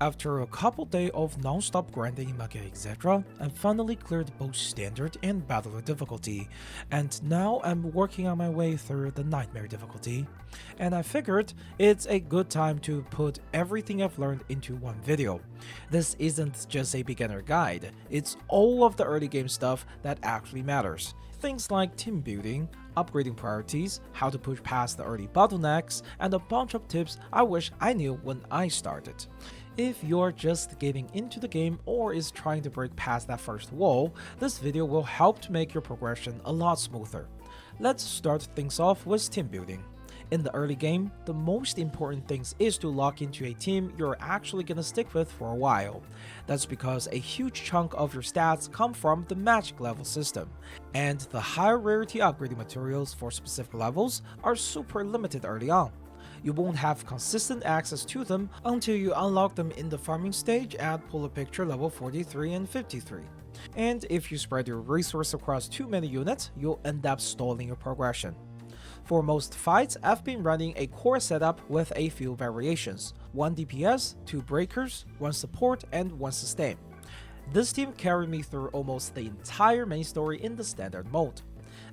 After a couple days of non-stop grinding in Magia Exedra, I finally cleared both standard and battler difficulty, and now I'm working on my way through the nightmare difficulty. And I figured it's a good time to put everything I've learned into one video. This isn't just a beginner guide, it's all of the early game stuff that actually matters. Things like team building, upgrading priorities, how to push past the early bottlenecks, and a bunch of tips I wish I knew when I started. If you're just getting into the game or is trying to break past that first wall, this video will help to make your progression a lot smoother. Let's start things off with team building. In the early game, the most important thing is to lock into a team you're actually gonna stick with for a while. That's because a huge chunk of your stats come from the magic level system, and the higher rarity upgrading materials for specific levels are super limited early on. You won't have consistent access to them until you unlock them in the farming stage at Pictura level 43 and 53. And if you spread your resource across too many units, you'll end up stalling your progression. For most fights, I've been running a core setup with a few variations: 1 DPS, 2 breakers, 1 support, and 1 sustain. This team carried me through almost the entire main story in the standard mode.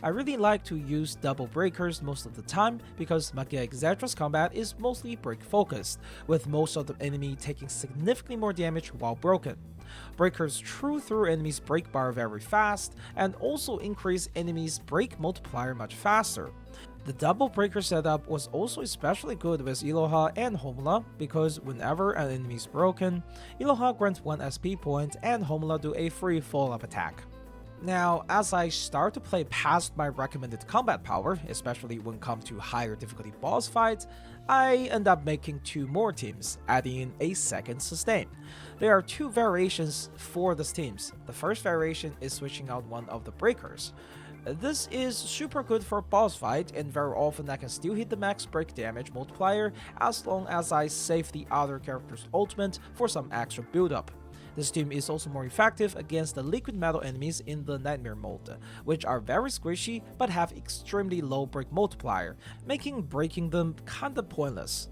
I really like to use double breakers most of the time because Magia Exedra's combat is mostly break focused, with most of the enemy taking significantly more damage while broken. Breakers chew through enemies' break bar very fast and also increase enemies' break multiplier much faster. The double breaker setup was also especially good with Iloha and Homula because whenever an enemy is broken, Iloha grants 1 SP point and Homula do a free follow-up attack. Now, as I start to play past my recommended combat power, especially when it comes to higher difficulty boss fights, I end up making 2 more teams, adding in a second sustain. There are 2 variations for these teams. The first variation is switching out one of the breakers. This is super good for boss fight, and very often I can still hit the max break damage multiplier as long as I save the other character's ultimate for some extra build-up. This team is also more effective against the liquid metal enemies in the Nightmare mode, which are very squishy but have extremely low break multiplier, making breaking them kinda pointless.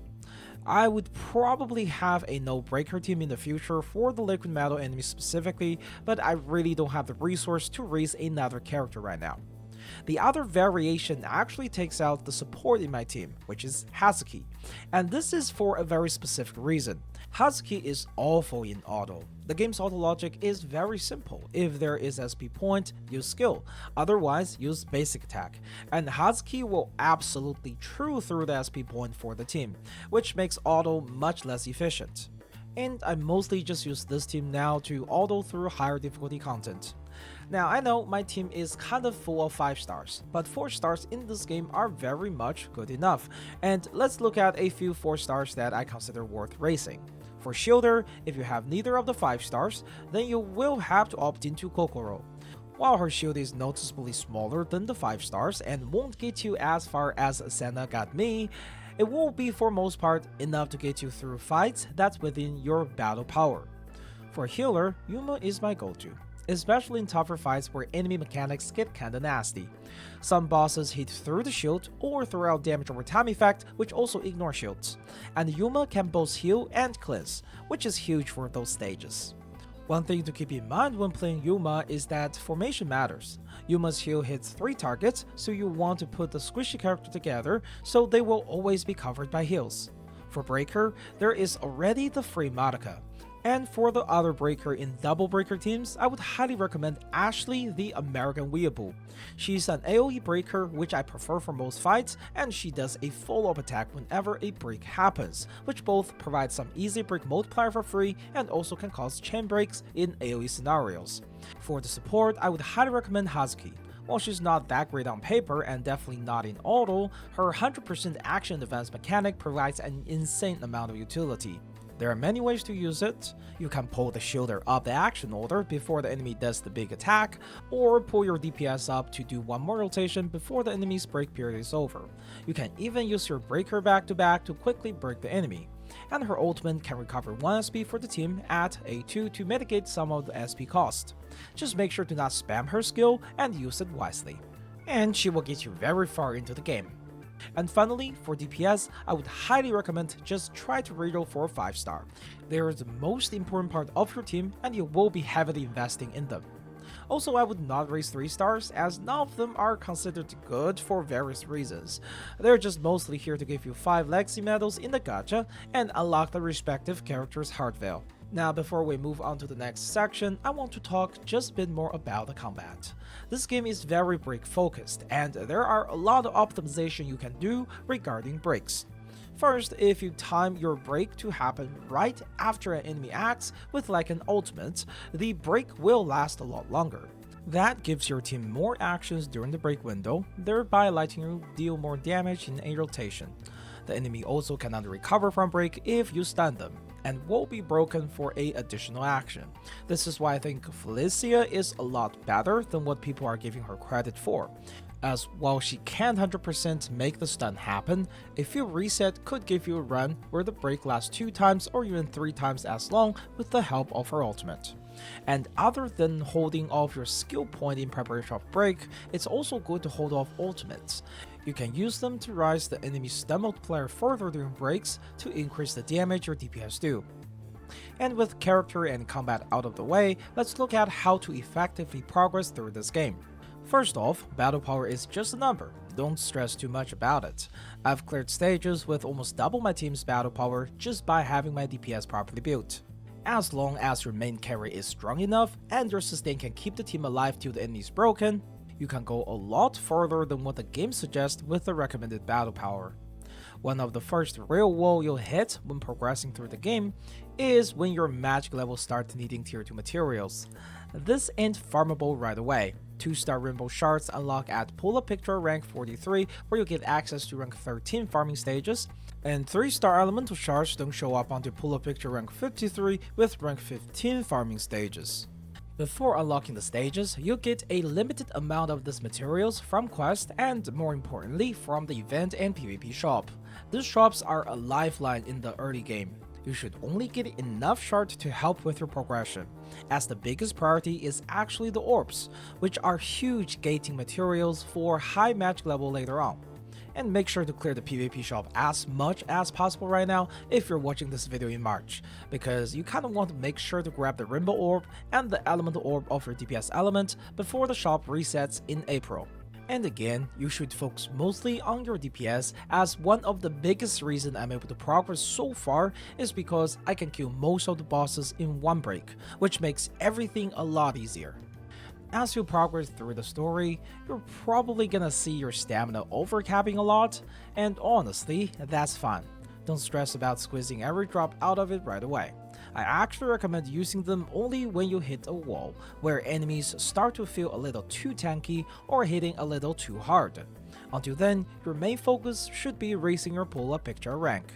I would probably have a no breaker team in the future for the liquid metal enemies specifically, but I really don't have the resource to raise another character right now. The other variation actually takes out the support in my team, which is Hazuki, and this is for a very specific reason. Hazuki is awful in auto. The game's auto logic is very simple. If there is SP point, use skill, otherwise use basic attack, and Hazuki will absolutely chew through the SP point for the team, which makes auto much less efficient. And I mostly just use this team now to auto through higher difficulty content. Now I know my team is kind of full of 5 stars, but 4 stars in this game are very much good enough, and let's look at a few 4 stars that I consider worth racing. For Shielder, if you have neither of the 5 stars, then you will have to opt into Kokoro. While her shield is noticeably smaller than the 5 stars and won't get you as far as Senna got me, it will be for most part enough to get you through fights that's within your battle power. For healer, Yuma is my go-to, especially in tougher fights where enemy mechanics get kinda nasty. Some bosses hit through the shield or throw out damage over time effect, which also ignore shields, and Yuma can both heal and cleanse, which is huge for those stages. One thing to keep in mind when playing Yuma is that formation matters. Yuma's heal hits 3 targets, so you want to put the squishy character together so they will always be covered by heals. For Breaker, there is already the free Madoka. And for the other breaker in double breaker teams, I would highly recommend Ashley the American Weeaboo. She's an AoE breaker which I prefer for most fights, and she does a follow-up attack whenever a break happens, which both provides some easy break multiplier for free and also can cause chain breaks in AoE scenarios. For the support, I would highly recommend Hazuki. While she's not that great on paper and definitely not in auto, her 100% action advance mechanic provides an insane amount of utility. There are many ways to use it. You can pull the shielder up the action order before the enemy does the big attack, or pull your DPS up to do 1 more rotation before the enemy's break period is over. You can even use your breaker back to back to quickly break the enemy. And her ultimate can recover 1 SP for the team at A2 to mitigate some of the SP cost. Just make sure to not spam her skill and use it wisely. And she will get you very far into the game. And finally, for DPS, I would highly recommend just try to reroll for a 5-star. They are the most important part of your team and you will be heavily investing in them. Also, I would not raise 3 stars as none of them are considered good for various reasons. They're just mostly here to give you 5 legacy medals in the gacha and unlock the respective character's heart veil. Now before we move on to the next section, I want to talk just a bit more about the combat. This game is very break focused and there are a lot of optimization you can do regarding breaks. First, if you time your break to happen right after an enemy acts with like an ultimate, the break will last a lot longer. That gives your team more actions during the break window, thereby letting you deal more damage in a rotation. The enemy also cannot recover from break if you stun them, and will be broken for a additional action. This is why I think Felicia is a lot better than what people are giving her credit for, as while she can't 100% make the stun happen, a field reset could give you a run where the break lasts 2 times or even 3 times as long with the help of her ultimate. And other than holding off your skill point in preparation of break, it's also good to hold off ultimates. You can use them to rise the enemy's stun multiplier further during breaks to increase the damage your DPS do. And with character and combat out of the way, let's look at how to effectively progress through this game. First off, battle power is just a number, don't stress too much about it. I've cleared stages with almost double my team's battle power just by having my DPS properly built. As long as your main carry is strong enough and your sustain can keep the team alive till the enemy is broken, you can go a lot further than what the game suggests with the recommended battle power. One of the first real wall you'll hit when progressing through the game is when your magic level starts needing tier 2 materials. This ain't farmable right away. 2-star rainbow shards unlock at Pictura rank 43 where you get access to rank 13 farming stages, and 3-star elemental shards don't show up until Pictura rank 53 with rank 15 farming stages. Before unlocking the stages, you'll get a limited amount of these materials from quests and, more importantly, from the event and PvP shop. These shops are a lifeline in the early game. You should only get enough shards to help with your progression, as the biggest priority is actually the orbs, which are huge gating materials for high magic level later on. And make sure to clear the PvP shop as much as possible right now if you're watching this video in March, because you kinda want to make sure to grab the rainbow orb and the elemental orb of your DPS element before the shop resets in April. And again, you should focus mostly on your DPS, as one of the biggest reasons I'm able to progress so far is because I can kill most of the bosses in one break, which makes everything a lot easier. As you progress through the story, you're probably gonna see your stamina overcapping a lot, and honestly, that's fine. Don't stress about squeezing every drop out of it right away. I actually recommend using them only when you hit a wall, where enemies start to feel a little too tanky or hitting a little too hard. Until then, your main focus should be raising your Pictura rank.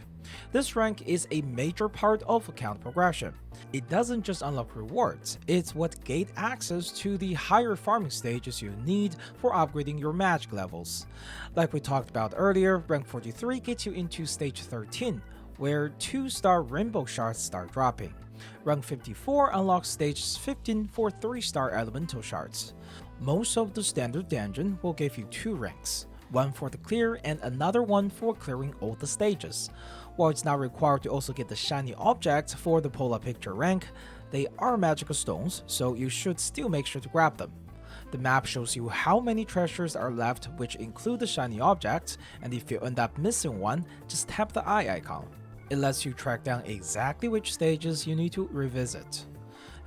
This rank is a major part of account progression. It doesn't just unlock rewards, it's what gate access to the higher farming stages you need for upgrading your magic levels. Like we talked about earlier, rank 43 gets you into stage 13, where 2-star rainbow shards start dropping. Rank 54 unlocks stage 15 for 3-star elemental shards. Most of the standard dungeon will give you 2 ranks, one for the clear and another one for clearing all the stages. While it's not required to also get the shiny object for the Pictura rank, they are magical stones, so you should still make sure to grab them. The map shows you how many treasures are left, which include the shiny objects, and if you end up missing one, just tap the eye icon. It lets you track down exactly which stages you need to revisit.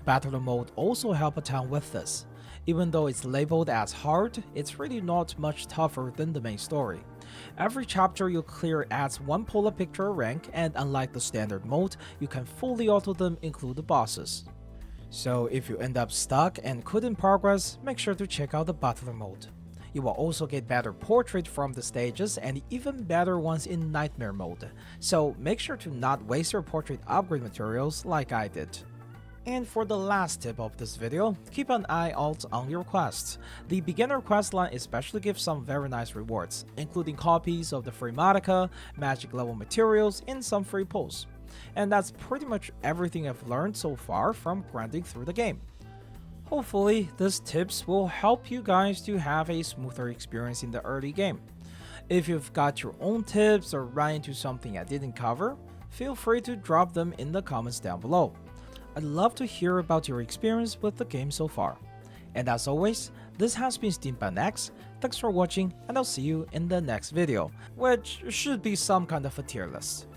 Battle mode also help a ton with this. Even though it's labeled as hard, it's really not much tougher than the main story. Every chapter you clear adds one Pictura rank, and unlike the standard mode, you can fully auto them include the bosses. So if you end up stuck and couldn't progress, make sure to check out the Battle mode. You will also get better portrait from the stages and even better ones in Nightmare mode, so make sure to not waste your portrait upgrade materials like I did. And for the last tip of this video, keep an eye out on your quests. The beginner quest line especially gives some very nice rewards, including copies of the free Madoka, magic level materials, and some free pulls. And that's pretty much everything I've learned so far from grinding through the game. Hopefully, these tips will help you guys to have a smoother experience in the early game. If you've got your own tips or ran into something I didn't cover, feel free to drop them in the comments down below. I'd love to hear about your experience with the game so far. And as always, this has been Bottlenecks. Thanks for watching, and I'll see you in the next video, which should be some kind of a tier list.